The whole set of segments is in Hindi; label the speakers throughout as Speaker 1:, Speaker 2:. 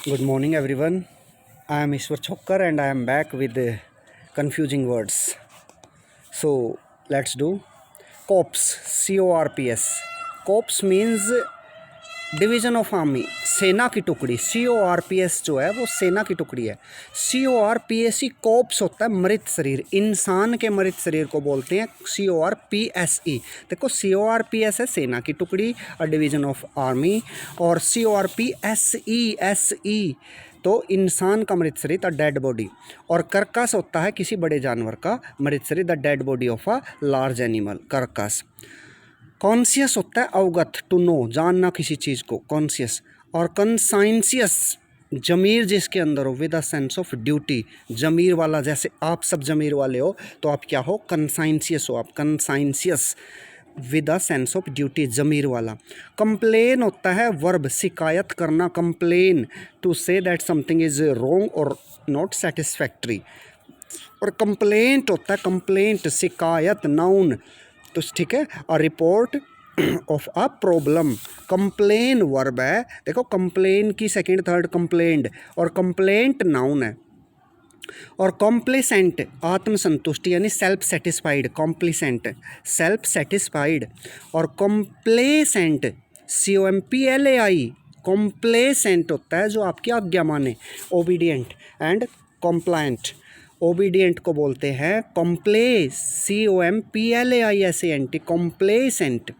Speaker 1: Good morning, everyone. I am Ishwar Chokkar and I am back with confusing words. So, let's do CORPS. CORPS. CORPS means division of army, सेना की टुकड़ी। CORPS जो है वो सेना की टुकड़ी है। CORPS ही कॉप्स होता है मृत शरीर, इंसान के मृत शरीर को बोलते हैं CORPSE। देखो CORPS है सेना की टुकड़ी, अ डिवीजन ऑफ आर्मी, और CORPSE तो इंसान का मृत शरीर, द डेड बॉडी, और कर्कस होता है किसी बड़े जानवर का मृत शरीर, the dead body of a large animal, Kirkus. Conscious होता है अवगत, टू नो, जानना किसी चीज़ को, कॉन्शियस। और कंसाइंसियस जमीर जिसके अंदर हो, with a sense of duty, जमीर वाला, जैसे आप सब जमीर वाले हो तो आप क्या हो, कंसाइंसियस हो, आप conscientious with a sense of duty, जमीर वाला। कंप्लेन होता है वर्ब, शिकायत करना, complain, to say that something is wrong और नॉट सेटिस्फैक्ट्री। और कंप्लेंट होता है, कंप्लेंट शिकायत, नाउन, तो ठीक है, और report of a problem. Complain verb है, देखो कंप्लेन की सेकंड थर्ड कंप्लेंट, और कंप्लेंट नाउन है। और कॉम्प्लेसेंट आत्मसंतुष्टि यानी self satisfied, complacent self satisfied. और कॉम्प्लेसेंट COMPLAI, कॉम्प्लेसेंट होता है जो आपकी आज्ञा माने, ओबीडियंट एंड कॉम्प्लायंट। ओबीडियंट को बोलते हैं COMPLAISANT, कॉम्प्लेसेंट।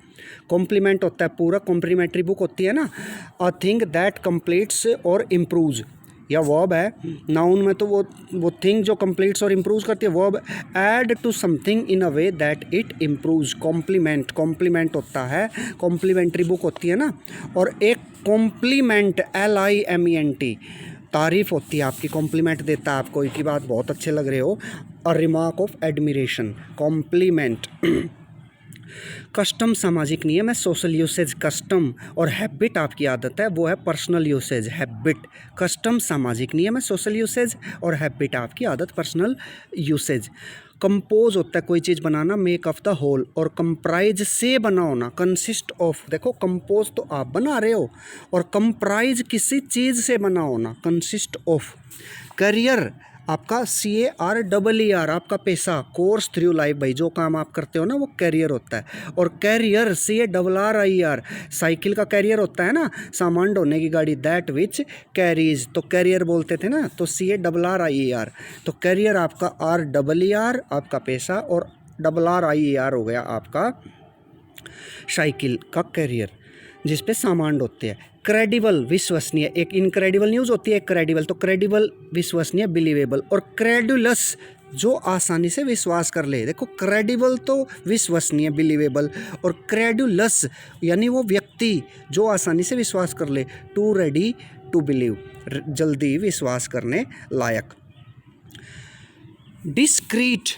Speaker 1: कॉम्प्लीमेंट होता है पूरा, कॉम्प्लीमेंट्री बुक होती है ना, अ थिंग दैट कंप्लीट्स और इम्प्रूव्स, या वर्ब है। नाउन में तो वो थिंग जो कंप्लीट्स और इम्प्रूव करती है, verb add to something in a way that it improves, complement. Complement होता है, कॉम्प्लीमेंट्री बुक होती है ना। और एक कॉम्प्लीमेंट, LIMENT, तारीफ होती है आपकी, कॉम्प्लीमेंट देता है आपको, की बात बहुत अच्छे लग रहे हो, और remark of admiration, compliment. Custom सामाजिक नियम है, सोशल यूसेज कस्टम, और हैबिट आपकी आदत है, वो है पर्सनल यूसेज, हैबिट। कस्टम सामाजिक नियम है, सोशल यूसेज, और हैबिट आपकी आदत पर्सनल यूसेज। कंपोज होता है कोई चीज़ बनाना, मेक ऑफ द होल, और कंप्राइज से बना होना, कंसिस्ट ऑफ। देखो कंपोज तो आप बना रहे हो, और कंप्राइज किसी चीज़ से बना होना, कंसिस्ट ऑफ। करियर आपका CAREER, आपका पैसा, कोर्स थ्रू लाइफ, भाई जो काम आप करते हो ना वो कैरियर होता है। और कैरियर CARRIER, साइकिल का कैरियर होता है ना, सामान ढोने की गाड़ी, दैट विच कैरीज, तो कैरियर बोलते थे ना, तो CARRIER। तो कैरियर आपका REER आपका पैसा, और RRIER हो गया आपका साइकिल का कैरियर जिस पे सामान ढोते हैं। क्रेडिबल विश्वसनीय, एक इनक्रेडिबल न्यूज़ होती है, एक क्रेडिबल, तो क्रेडिबल विश्वसनीय, बिलीवेबल। और क्रेडुलस जो आसानी से विश्वास कर ले, देखो क्रेडिबल तो विश्वसनीय, बिलीवेबल, और क्रेडुलस यानी वो व्यक्ति जो आसानी से विश्वास कर ले, टू रेडी टू बिलीव, जल्दी विश्वास करने लायक। डिस्क्रीट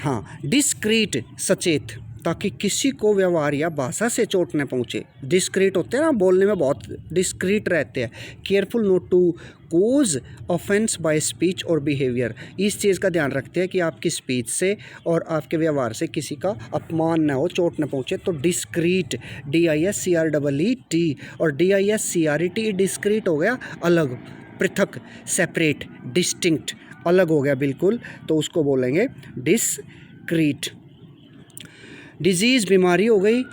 Speaker 1: हाँ, डिस्क्रीट सचेत, ताकि किसी को व्यवहार या भाषा से चोट न पहुँचे। डिस्क्रीट होते हैं ना, बोलने में बहुत डिस्क्रीट रहते हैं। Careful not to cause offence by speech और बिहेवियर, इस चीज़ का ध्यान रखते हैं कि आपकी स्पीच से और आपके व्यवहार से किसी का अपमान न हो, चोट न पहुँचे। तो डिस्क्रीट, DISCREET, और DISCRET, डिस्क्रीट हो गया अलग, पृथक, सेपरेट, डिस्टिंक्ट, अलग हो गया बिल्कुल, तो उसको बोलेंगे डिस्क्रीट। डिजीज़ बीमारी हो गई,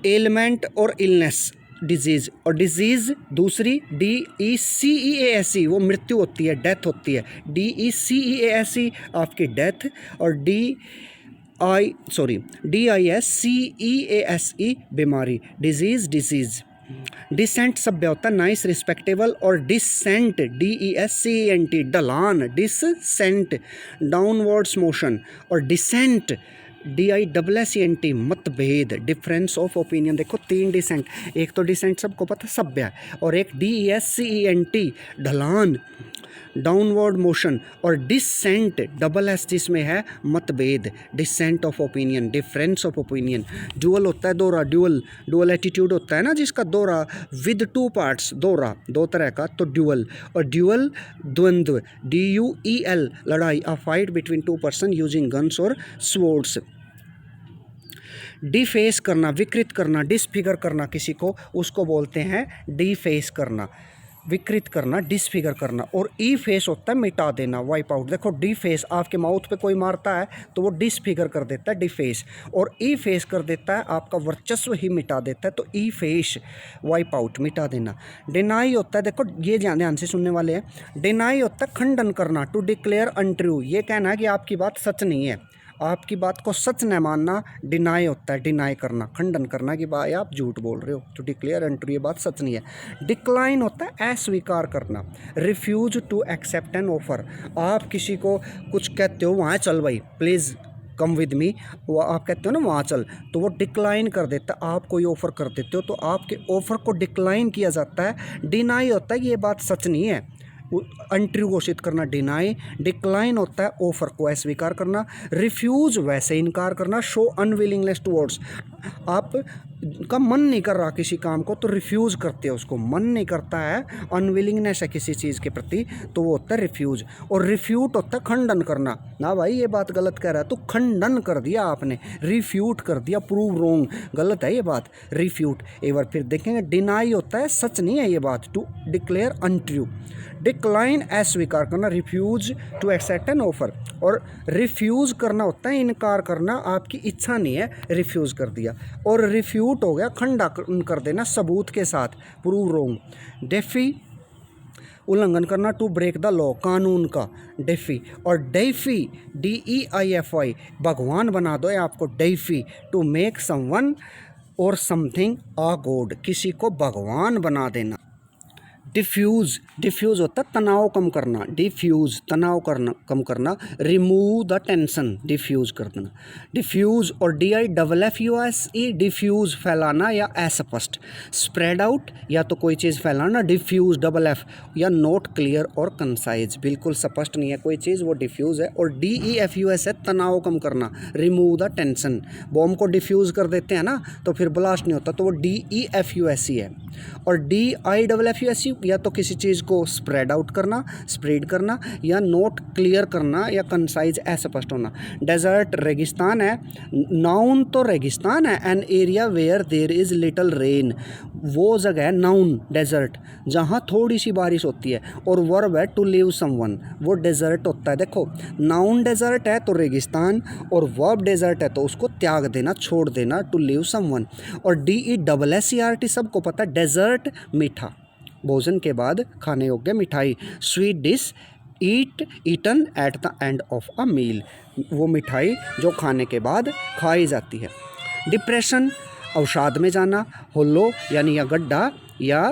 Speaker 1: एलिमेंट और इलनेस, डिजीज़, और डिजीज़ दूसरी DECEASE, वो मृत्यु होती है, डेथ होती है, DECEASE आपकी डेथ। और DISCEASE बीमारी, डिजीज़। डिसेंट सभ्य होता है नाइस, रिस्पेक्टेबल, और डिसेंट DESCENT ढलान, डिसेंट डाउनवर्ड्स मोशन, और डिसेंट DISSENT मतभेद, डिफरेंस ऑफ ओपिनियन। देखो तीन डिसेंट, एक तो डिसेंट सबको पता सभ्य है, और एक DESCENT ढलान, डाउनवर्ड मोशन, और डिसेंट SS जिसमें है मतभेद, descent of opinion, difference of opinion. Dual होता है दोहरा, ड्यूअल एटीट्यूड होता है ना जिसका, दोहरा विद टू पार्ट्स, दोहरा दो तरह का, तो ड्यूअल। और ड्यूअल द्वंद्व, DUEL लड़ाई, a fight between two person using guns और स्वॉर्ड्स। डिफेस करना, विकृत करना, डिसफिगर करना किसी को, उसको बोलते हैं डिफेस करना, विकृत करना, डिसफिगर करना। और ई फेस होता है मिटा देना, वाइप आउट। देखो डी फेस, आपके माउथ पे कोई मारता है तो वो डिसफिगर कर देता है, डिफेस। और ई फेस कर देता है, आपका वर्चस्व ही मिटा देता है, तो ई फेस, वाइप आउट, मिटा देना। डिनाई होता है, देखो ये ध्यान से सुनने वाले हैं, डिनाई होता है खंडन करना, टू डिक्लेयर अनट्रू, ये कहना है कि आपकी बात सच नहीं है, आपकी बात को सच न मानना डिनाई होता है, डिनाई करना, खंडन करना कि भाई आप झूठ बोल रहे हो, टू डिक्लेयर अनट्रू, ये बात सच नहीं है। डिक्लाइन होता है अस्वीकार करना, refuse to accept an offer, आप किसी को कुछ कहते हो, वहाँ चल भाई प्लीज़ कम विद मी, वो आप कहते हो ना वहाँ चल, तो वो डिक्लाइन कर देता है। आप कोई ऑफ़र कर देते हो तो आपके ऑफ़र को डिक्लाइन किया जाता है। डिनाई होता है कि ये बात सच नहीं है, अनट्रू घोषित करना डिनाई। डिक्लाइन होता है ऑफर को अस्वीकार करना। रिफ्यूज वैसे इनकार करना। शो अनविलिंगनेस टुवर्ड्स, आप का मन नहीं कर रहा किसी काम को तो रिफ्यूज़ करते हो उसको, मन नहीं करता है, अनविलिंगनेस है किसी चीज़ के प्रति, तो वो होता है रिफ्यूज़। और रिफ्यूट होता है खंडन करना, ना भाई ये बात गलत कह रहा है तो खंडन कर दिया आपने, रिफ्यूट कर दिया, प्रूव रोंग, गलत है ये बात, रिफ्यूट। एक बार फिर देखेंगे, डिनाई होता है सच नहीं है ये बात, टू डिक्लेयर अनट्रू। डिक्लाइन अस्वीकार करना, refuse to accept an offer. और रिफ्यूज़ करना होता है इनकार करना, आपकी इच्छा नहीं है, रिफ्यूज़ कर दिया। और रिफ्यूट हो गया खंडा कर देना सबूत के साथ, प्रूव रोंग। डेफी उल्लंघन करना, टू ब्रेक द लॉ, कानून का, डेफी। और डेफी, DEIFY, भगवान बना दो आपको, डेफी, टू मेक समवन और समथिंग अ गॉड, किसी को भगवान बना देना। डिफ्यूज़, डिफ्यूज़ होता है तनाव कम करना, डिफ्यूज़ तनाव करना, कम करना। रिमूव द टेंशन, डिफ्यूज़ कर देना। डिफ्यूज़ और DIFFUSE, डिफ्यूज़ फैलाना या अस्पष्ट। स्प्रेड आउट, या तो कोई चीज़ फैलाना, डिफ्यूज़ FF, या नॉट क्लियर और कंसाइज, बिल्कुल स्पष्ट नहीं है कोई चीज़, वो डिफ्यूज़ है। और DEFUS है तनाव कम करना, रिमूव द टेंशन। बॉम्ब को डिफ्यूज़ कर देते हैं ना तो फिर ब्लास्ट नहीं होता, तो वो DEFUS है। और DIFFUS या तो किसी चीज़ को स्प्रेड आउट करना, स्प्रेड करना, या नोट क्लियर करना, या कंसाइज अस्पष्ट होना। डेजर्ट रेगिस्तान है, नाउन तो रेगिस्तान है, an area where there is little rain, वो जगह है नाउन डेजर्ट जहाँ थोड़ी सी बारिश होती है। और वर्ब है टू लीव समवन, वो डेजर्ट होता है। देखो नाउन डेजर्ट है तो रेगिस्तान, और वर्ब डेजर्ट है तो उसको त्याग देना, छोड़ देना, टू लीव समवन। और DESSERT सबको पता है, डेजर्ट मीठा, भोजन के बाद खाने योग्य मिठाई। Sweet dish, eaten at the end of a meal, वो मिठाई जो खाने के बाद खाई जाती है। डिप्रेशन, अवसाद में जाना। होलो यानी या गड्ढा, या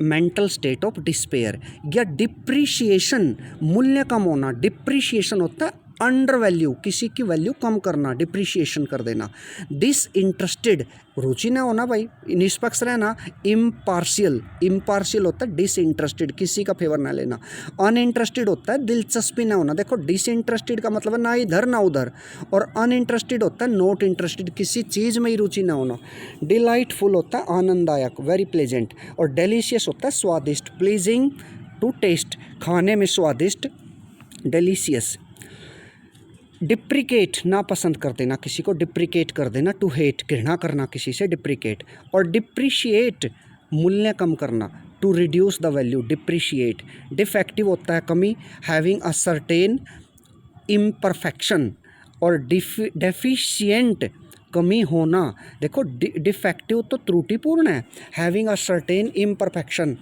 Speaker 1: मेंटल स्टेट ऑफ डिस्पेयर। या डिप्रिशिएशन, मूल्य कम होना, डिप्रिशिएशन होता है अंडर वैल्यू, किसी की वैल्यू कम करना, डिप्रिशिएशन कर देना। डिसइंटरेस्टेड, रुचि ना होना भाई, निष्पक्ष रहना। इम्पार्शियल, इम्पार्शियल होता है डिसइंटरेस्टेड, किसी का फेवर ना लेना। अनइंटरेस्टेड होता है दिलचस्पी ना होना, देखो डिसइंटरेस्टेड का मतलब है ना इधर ना उधर, और अनइंटरेस्टेड होता है नॉट इंटरेस्टेड, किसी चीज़ में ही रुचि ना होना। डिलाइटफुल होता है आनंददायक, वेरी प्लेजेंट। और डेलीशियस होता है स्वादिष्ट, प्लीजिंग टू टेस्ट, खाने में स्वादिष्ट, डेलीशियस। डिप्रिकेट, नापसंद कर देना किसी को, डिप्रिकेट कर देना। टू हेट, घृणा करना किसी से, डिप्रिकेट। और डिप्रिशिएट, मूल्य कम करना, to reduce the value, depreciate. Defective होता है कमी, हैविंग अ सर्टेन इम्परफेक्शन। और डेफिशिएंट, कमी होना। देखो डिफेक्टिव तो त्रुटिपूर्ण है, हैविंग अ सर्टेन इम्परफेक्शन,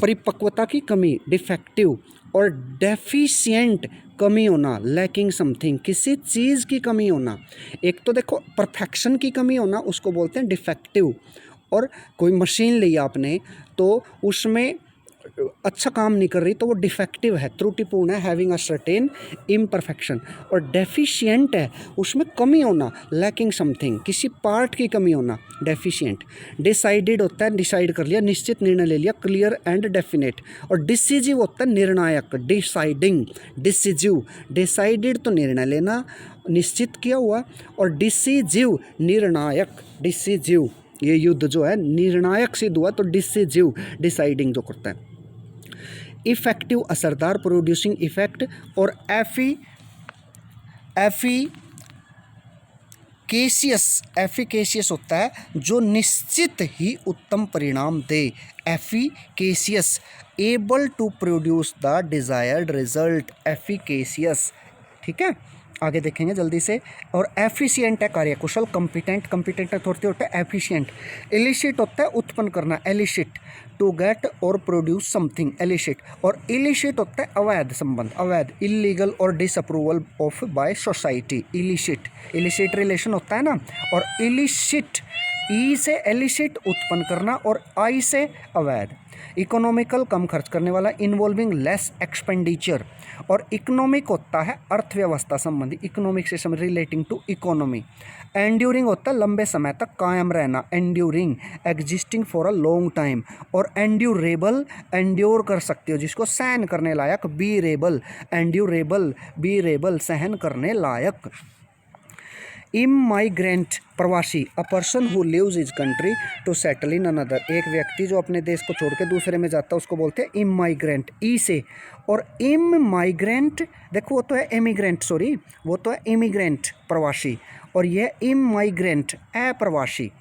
Speaker 1: परिपक्वता की कमी, डिफेक्टिव। और डेफिशिएंट, कमी होना, लैकिंग समथिंग, किसी चीज़ की कमी होना। एक तो देखो परफेक्शन की कमी होना, उसको बोलते हैं डिफेक्टिव। और कोई मशीन ली आपने तो उसमें अच्छा काम नहीं कर रही तो वो डिफेक्टिव है, त्रुटिपूर्ण है, हैविंग अ सर्टेन इम्परफेक्शन। और डेफिशिएंट है, उसमें कमी होना, लैकिंग समथिंग, किसी पार्ट की कमी होना, डेफिशिएंट। डिसाइडेड होता है डिसाइड कर लिया, निश्चित निर्णय ले लिया, क्लियर एंड डेफिनेट। और डिसिजिव होता है निर्णायक, डिसाइडिंग, डिसिजिव। डिसाइडेड तो निर्णय लेना, निश्चित किया हुआ, और डिसिजिव निर्णायक, डिसिजिव, ये युद्ध जो है निर्णायक सिद्ध हुआ तो डिसिजिव, डिसाइडिंग जो करता है। इफेक्टिव, असरदार, प्रोड्यूसिंग इफेक्ट। और एफिकेशियस होता है जो निश्चित ही उत्तम परिणाम दे। Efficacious, able to produce the desired result, efficacious. ठीक है, आगे देखेंगे जल्दी से। और एफिशिएंट है कार्यकुशल, कंपिटेंट, कंपिटेंट अथॉरिटी होता है एफिशिएंट। एलिशिट होता है उत्पन्न करना, एलिशिट, टू गेट और प्रोड्यूस समथिंग, एलिशिट। और इलिशिट होता है अवैध संबंध, अवैध, इलीगल और disapproval of by society, illicit, illicit relation होता है ना। और इलिशिट, ई से एलिशिट उत्पन्न करना और आई से अवैध। इकोनॉमिकल कम खर्च करने वाला, इन्वॉल्विंग लेस एक्सपेंडिचर। और इकोनॉमिक होता है अर्थव्यवस्था संबंधी, इकोनॉमिक से रिलेटिंग टू इकोनॉमी। एंड्यूरिंग होता है लंबे समय तक कायम रहना, enduring, existing for a long time. और एंड्यूरेबल, एंड्योर कर सकते हो जिसको, सहन करने लायक, बीरेबल, एंड्यूरेबल, बीरेबल, सहन करने लायक। इमाइग्रेंट, प्रवासी, a person who leaves his country to settle in another, एक व्यक्ति जो अपने देश को छोड़ के दूसरे में जाता है उसको बोलते हैं इमाइग्रेंट, ई से। और इमाइग्रेंट देखो वो तो है इमिग्रेंट, सॉरी वो तो है इमिग्रेंट, प्रवासी। और यह इमाइग्रेंट, अप्रवासी।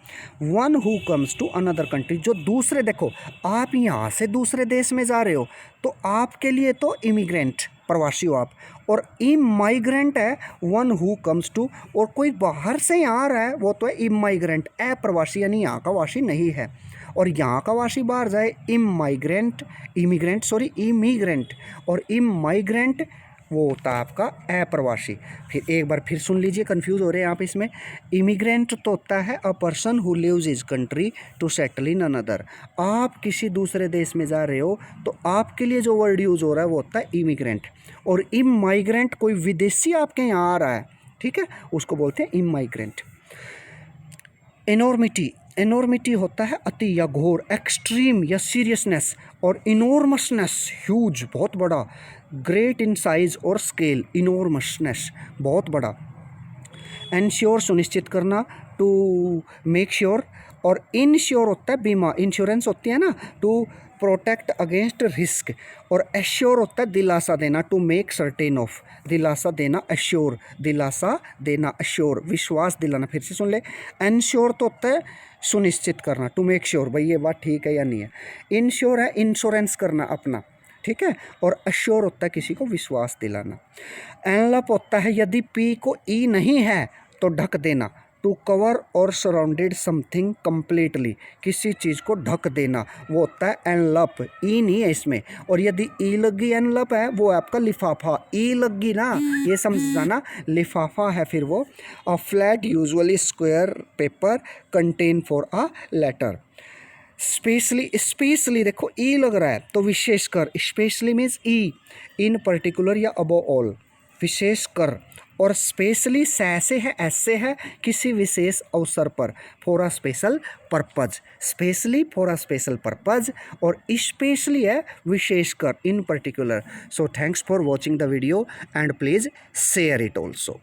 Speaker 1: One who comes to another country, जो दूसरे, देखो आप यहाँ से दूसरे देश में जा रहे हो तो आपके लिए तो इमिग्रेंट, प्रवासी हो आप। और इमाइग्रेंट है वन हु कम्स टू, और कोई बाहर से यहाँ आ रहा है वो तो है इमाइग्रेंट, अप्रवासी, यानी यहाँ का वासी नहीं है। और यहाँ का वासी बाहर जाए, इमाइग्रेंट, इमिग्रेंट सॉरी इमिग्रेंट। और इमाइग्रेंट वो होता है आपका अप्रवासी। फिर एक बार फिर सुन लीजिए, कंफ्यूज हो रहे हैं आप इसमें। इमिग्रेंट तो होता है a person who leaves his country to settle in another, आप किसी दूसरे देश में जा रहे हो तो आपके लिए जो वर्ड यूज़ हो रहा है वो होता है इमिग्रेंट। और इमाइग्रेंट कोई विदेशी आपके यहाँ आ रहा है, ठीक है, उसको बोलते हैं इमाइग्रेंट। एनॉर्मिटी, एनॉर्मिटी होता है अति या घोर, एक्सट्रीम या सीरियसनेस। और इनॉर्मसनेस, ह्यूज, बहुत बड़ा, ग्रेट इन साइज और स्केल, इनॉर्मसनेस, बहुत बड़ा। एनश्योर, सुनिश्चित करना, टू मेक श्योर। और इनश्योर होता है बीमा, इंश्योरेंस होती है ना, टू प्रोटेक्ट अगेंस्ट रिस्क। और एश्योर होता है दिलासा देना, टू मेक सर्टेन ऑफ, दिलासा देना, एश्योर, दिलासा देना, एश्योर, विश्वास दिलाना। फिर से सुन ले, एनश्योर तो होता है सुनिश्चित करना, टू मेक श्योर, भाई ये बात ठीक है या नहीं है। इनश्योर है इंश्योरेंस करना अपना, ठीक है। और अश्योर होता है किसी को विश्वास दिलाना। एनलप होता है यदि पी को ई नहीं है तो ढक देना, टू कवर और सराउंडेड समथिंग कम्प्लीटली, किसी चीज़ को ढक देना, वो होता है एनलप, ई नहीं है इसमें। और यदि ई लगी एनलप है वो है आपका लिफाफा, ई लगी ना ये समझ जाना, लिफाफा है फिर वो। A flat usually square paper container for a letter. Specially, specially देखो ई लग रहा है तो विशेषकर, specially means E, in particular या अबव ऑल, विशेषकर। और स्पेशली से है, ऐसे है, किसी विशेष अवसर पर, for a special purpose, specially for a special purpose. और स्पेशली है विशेषकर, इन particular. So thanks for watching the video and please share it also.